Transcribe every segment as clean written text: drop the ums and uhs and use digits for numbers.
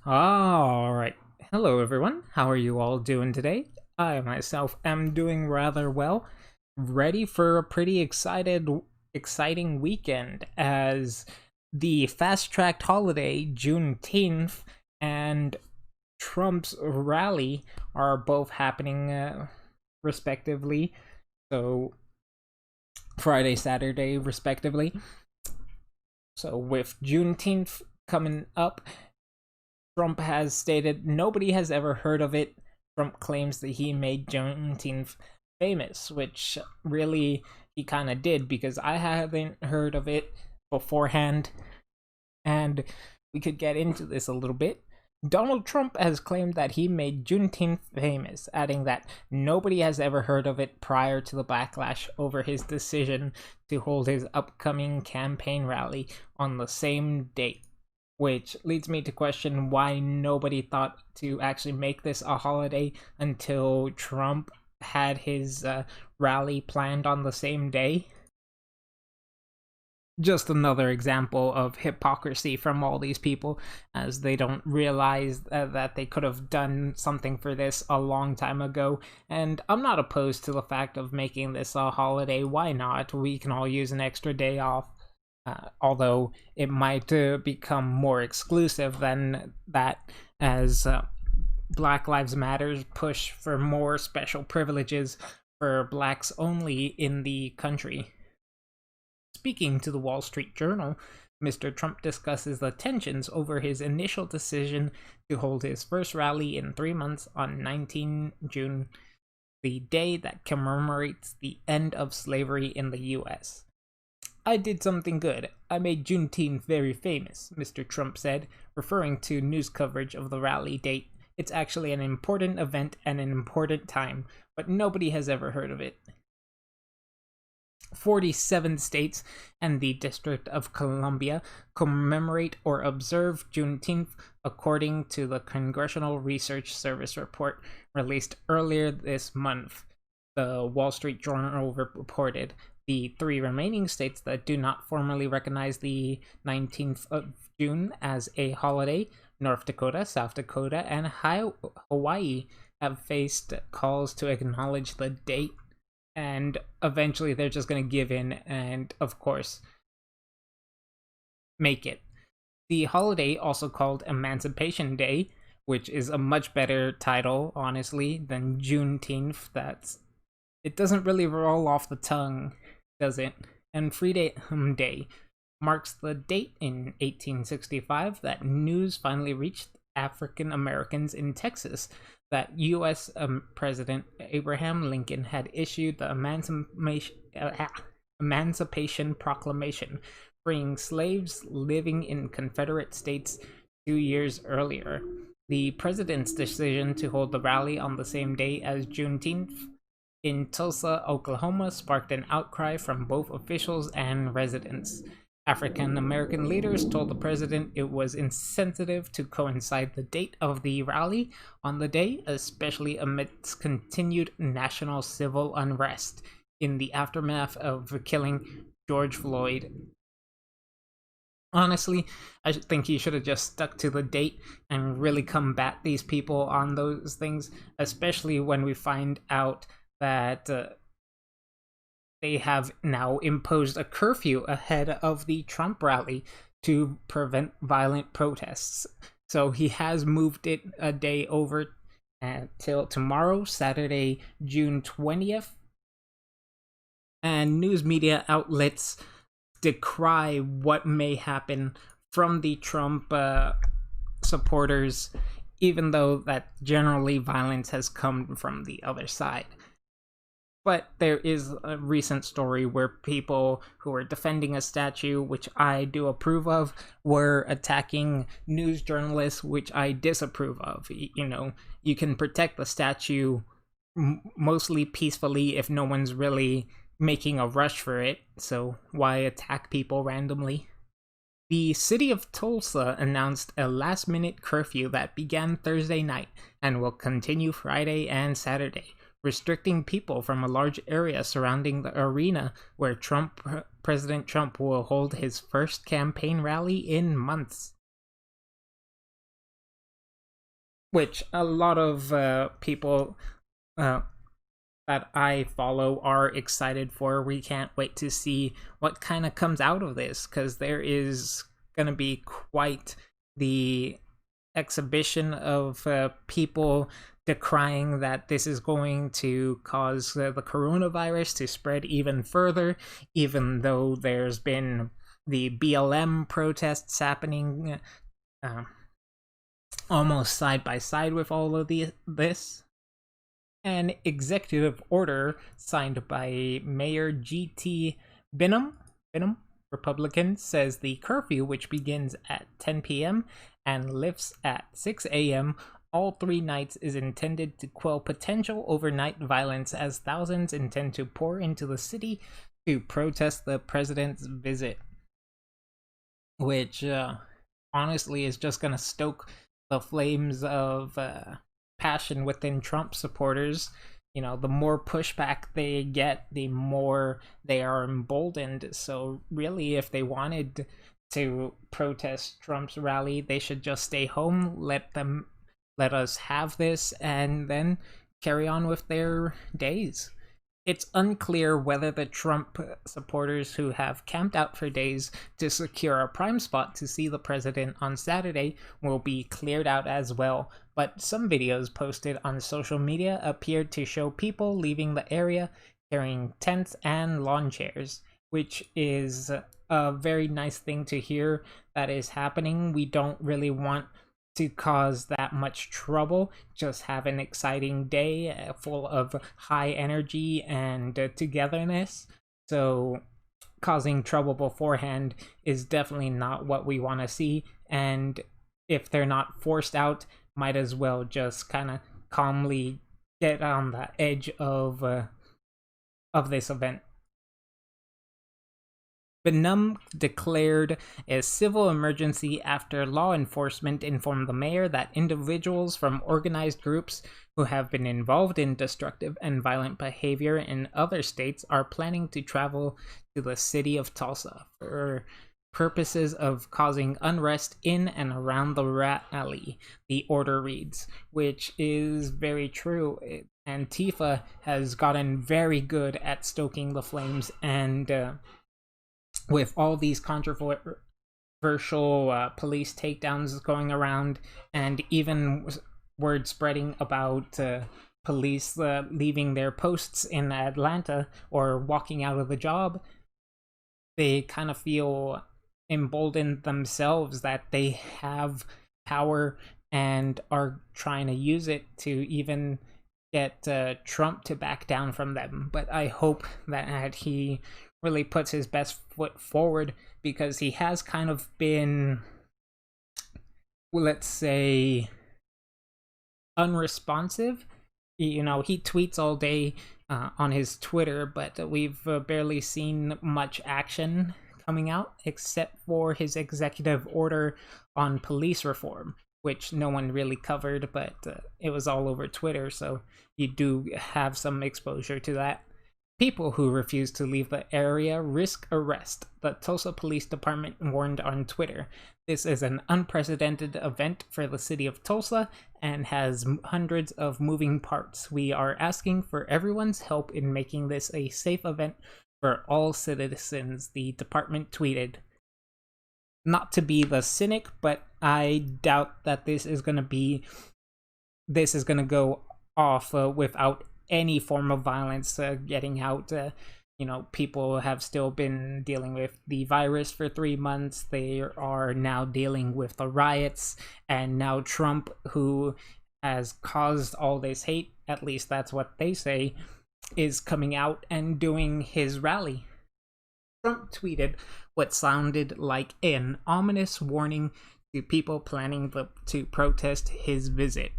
All right. Hello, everyone. How are you all doing today? I myself am doing rather well. Ready for a pretty exciting weekend as the fast-tracked holiday Juneteenth and Trump's rally are both happening respectively. So Friday, Saturday, respectively. So with Juneteenth coming up, Trump has stated nobody has ever heard of it. Trump claims that he made Juneteenth famous, which really he kind of did because I haven't heard of it beforehand. And we could get into this a little bit. Donald Trump has claimed that he made Juneteenth famous, adding that nobody has ever heard of it prior to the backlash over his decision to hold his upcoming campaign rally on the same date. Which leads me to question why nobody thought to actually make this a holiday until Trump had his rally planned on the same day. Just another example of hypocrisy from all these people, as they don't realize that they could have done something for this a long time ago. And I'm not opposed to the fact of making this a holiday. Why not? We can all use an extra day off. Although it might become more exclusive than that, as Black Lives Matters push for more special privileges for blacks only in the country. Speaking to the Wall Street Journal, Mr. Trump discusses the tensions over his initial decision to hold his first rally in 3 months on 19 June, the day that commemorates the end of slavery in the US. I did something good. I made Juneteenth very famous, Mr. Trump said, referring to news coverage of the rally date. It's actually an important event and an important time, but nobody has ever heard of it. 47 states and the District of Columbia commemorate or observe Juneteenth, according to the Congressional Research Service report released earlier this month. The Wall Street Journal reported the three remaining states that do not formally recognize the 19th of June as a holiday, North Dakota, South Dakota, and Hawaii, have faced calls to acknowledge the date. And eventually they're just going to give in and, of course, make it. The holiday, also called Emancipation Day, which is a much better title, honestly, than Juneteenth. It doesn't really roll off the tongue, does it? And Freedom Day marks the date in 1865 that news finally reached African Americans in Texas that U.S. President Abraham Lincoln had issued the Emancipation Proclamation, freeing slaves living in Confederate states 2 years earlier. The president's decision to hold the rally on the same day as Juneteenth in Tulsa, Oklahoma, sparked an outcry from both officials and residents. African American leaders told the president it was insensitive to coincide the date of the rally on the day, especially amidst continued national civil unrest in the aftermath of killing George Floyd. Honestly, I think he should have just stuck to the date and really combat these people on those things, especially when we find out that they have now imposed a curfew ahead of the Trump rally to prevent violent protests. So he has moved it a day over till tomorrow, Saturday, June 20th. And news media outlets decry what may happen from the Trump supporters, even though that generally violence has come from the other side. But there is a recent story where people who were defending a statue, which I do approve of, were attacking news journalists, which I disapprove of. You can protect the statue mostly peacefully if no one's really making a rush for it, so why attack people randomly? The city of Tulsa announced a last-minute curfew that began Thursday night and will continue Friday and Saturday, restricting people from a large area surrounding the arena where President Trump will hold his first campaign rally in months. which a lot of people uh, that I follow are excited for. We can't wait to see what kind of comes out of this, because there is going to be quite the exhibition of people decrying that this is going to cause the coronavirus to spread even further, even though there's been the BLM protests happening uh, almost side by side with all of this. An executive order signed by Mayor G.T. Binham, Republican, says the curfew, which begins at 10 p.m. and lifts at 6 a.m., all 3 nights, is intended to quell potential overnight violence as thousands intend to pour into the city to protest the president's visit, which honestly is just going to stoke the flames of passion within Trump supporters. You know, the more pushback they get, the more they are emboldened. So really, if they wanted to protest Trump's rally, they should just stay home, let us have this, and then carry on with their days. It's unclear whether the Trump supporters who have camped out for days to secure a prime spot to see the president on Saturday will be cleared out as well, but some videos posted on social media appeared to show people leaving the area carrying tents and lawn chairs, which is a very nice thing to hear that is happening. We don't really want to cause that much trouble. Just have an exciting day full of high energy and togetherness. So causing trouble beforehand is definitely not what we want to see, and if they're not forced out, might as well just kind of calmly get on the edge of this event. Binham declared a civil emergency after law enforcement informed the mayor that individuals from organized groups who have been involved in destructive and violent behavior in other states are planning to travel to the city of Tulsa for purposes of causing unrest in and around the rally, the order reads, which is very true. Antifa has gotten very good at stoking the flames, and with all these controversial police takedowns going around, and even word spreading about police leaving their posts in Atlanta or walking out of the job, they kind of feel emboldened themselves that they have power and are trying to use it to even get Trump to back down from them. But I hope that he really puts his best foot forward, because he has kind of been, let's say, unresponsive. You know, he tweets all day on his Twitter, but we've barely seen much action coming out except for his executive order on police reform, which no one really covered, but it was all over Twitter, so you do have some exposure to that. People who refuse to leave the area risk arrest, the Tulsa Police Department warned on Twitter. This is an unprecedented event for the city of Tulsa and has hundreds of moving parts. We are asking for everyone's help in making this a safe event for all citizens, the department tweeted. Not to be the cynic, but I doubt that this is going to go off without any form of violence getting out. You know, people have still been dealing with the virus for 3 months. They are now dealing with the riots, and now Trump, who has caused all this hate, at least that's what they say, is coming out and doing his rally. Trump tweeted what sounded like an ominous warning to people planning to protest his visit.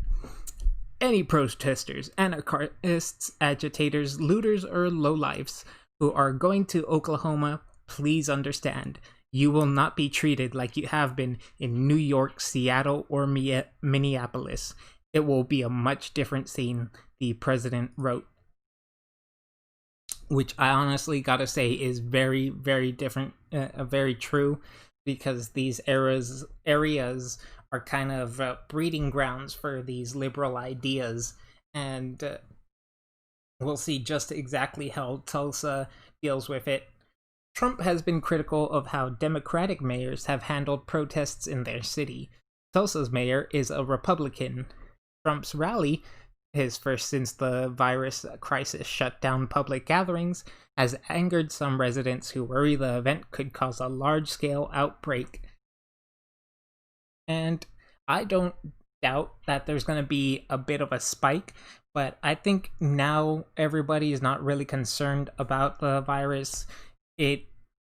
Any protesters, anarchists, agitators, looters, or lowlifes who are going to Oklahoma, please understand, you will not be treated like you have been in New York, Seattle, or Minneapolis. It will be a much different scene, the president wrote. Which I honestly gotta say is very, very different, very true, because these areas are kind of breeding grounds for these liberal ideas, and we'll see just exactly how Tulsa deals with it. Trump has been critical of how Democratic mayors have handled protests in their city. Tulsa's mayor is a Republican. Trump's rally, his first since the virus crisis shut down public gatherings, has angered some residents who worry the event could cause a large-scale outbreak. And I don't doubt that there's going to be a bit of a spike, but I think now everybody is not really concerned about the virus. It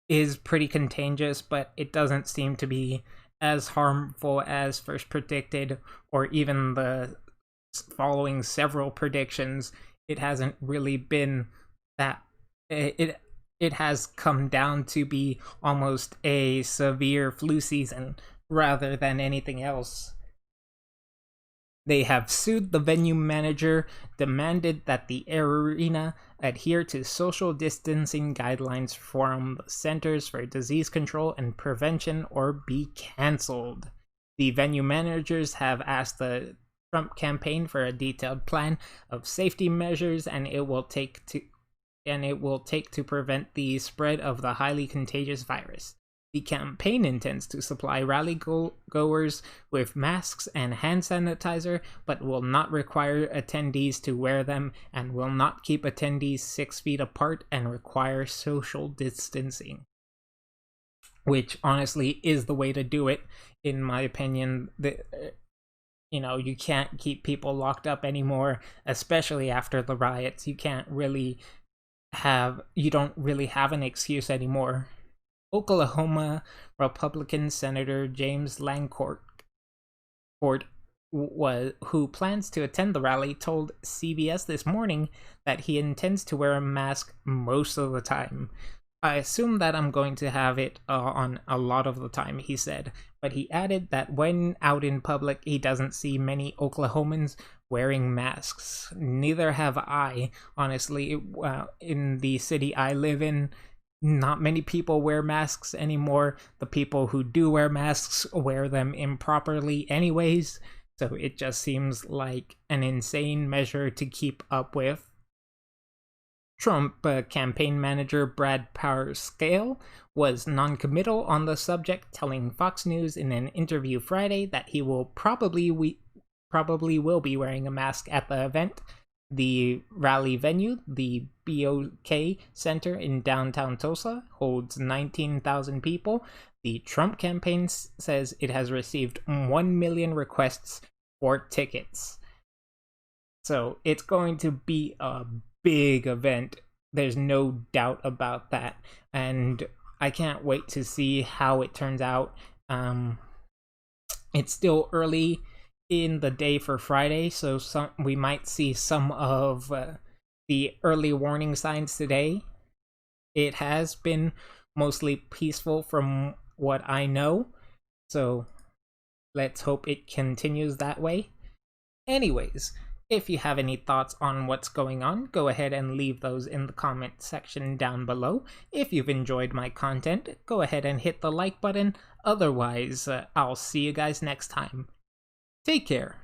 is pretty contagious, but it doesn't seem to be as harmful as first predicted, or even the following several predictions. It hasn't really been that. It has come down to be almost a severe flu season rather than anything else. They have sued the venue manager, demanded that the arena adhere to social distancing guidelines from the Centers for Disease Control and Prevention or be cancelled. The venue managers have asked the Trump campaign for a detailed plan of safety measures and it will take to prevent the spread of the highly contagious virus. The campaign intends to supply rally goers with masks and hand sanitizer, but will not require attendees to wear them and will not keep attendees 6 feet apart and require social distancing. Which honestly is the way to do it, in my opinion. You can't keep people locked up anymore, especially after the riots. You don't really have an excuse anymore. Oklahoma Republican Senator James Langcourt, who plans to attend the rally, told CBS this morning that he intends to wear a mask most of the time. I assume that I'm going to have it on a lot of the time, he said, but he added that when out in public, he doesn't see many Oklahomans wearing masks. Neither have I, honestly. In the city I live in, not many people wear masks anymore. The people who do wear masks wear them improperly anyways, so it just seems like an insane measure to keep up with. Trump campaign manager Brad Parscale was non-committal on the subject, telling Fox News in an interview Friday that he will probably will be wearing a mask at the event. The rally venue, the BOK Center in downtown Tulsa, holds 19,000 people. The Trump campaign says it has received 1 million requests for tickets. So it's going to be a big event. There's no doubt about that. And I can't wait to see how it turns out. It's still early in the day for Friday, so we might see some of the early warning signs today. It has been mostly peaceful from what I know, so let's hope it continues that way. Anyways, if you have any thoughts on what's going on, go ahead and leave those in the comment section down below. If you've enjoyed my content, go ahead and hit the like button. Otherwise, I'll see you guys next time. Take care.